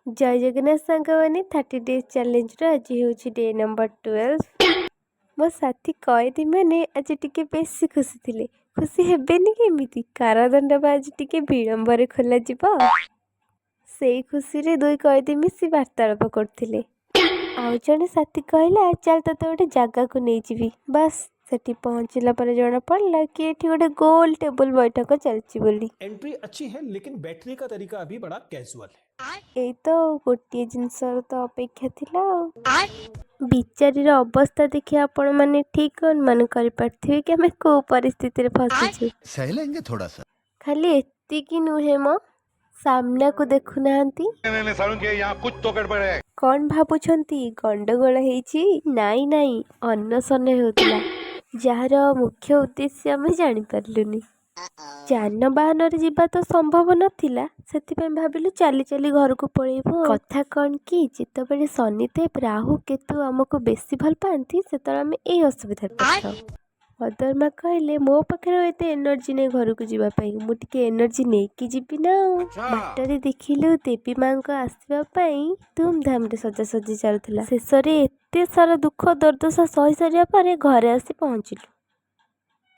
जय Jagannath सांगवानी 30 days challenge आज हूँ डे नंबर 12। मो साथी कैदी मैंने आज टिके बेसी खुशी थिले। खुशी हेबेनी केमिति कारादंड आज टिके विलंबर खोल से खुशी रे दुई कैदी मिसी वार्तालाप करथिले। आउ जने साथी कहला चल तोते गोटे जगह को नहीं जीवी। बस सेठी पहुंचला पर जना पड़ला कि एठी गोटे गोल टेबल बैठक चलची बोली। एंट्री अच्छी है लेकिन बैठने का तरीका अभी बड़ा कैजुअल है। एई तो गोटे जिनसर तो अपेक्षा थिला। बिचारीर अवस्था देखि आपण माने ठीक अनुमान कर पारथिबे कि हमें को परिस्थिति रे फसिछु। सह लेंगे थोड़ा सा। खाली एतिकी नुहे मो सामना को देखु नाहंती। यहाँ कुछ तो गड़बड़ है। कौन भाबुछंती गंडगोल हेछि? नाई नाई अन्नसन हेउतला जार मुख्य उद्देश्य आमे जानि पारलुनी। जानवाहन जीवा तो संभव नथिला सेथिपे भाबिलु चली चली घर को पळेबो। कथा कौन कि जितेबाला शनिदेव राहु केतु आमको बेसी भल पाती से आम यही असुविधा पड़ता। मदरमा कहले मो पाखे एत एनर्जी नहीं घर को जावाई मुझे एनर्जी नहीं कि जीवी ना। बाटर देखिलु देवी माँ आसवाई धूमधाम रे सजासजी चलुला। शेष एत सारा दुख दुर्दशा सही सारा घरे आसी पहुँचलु।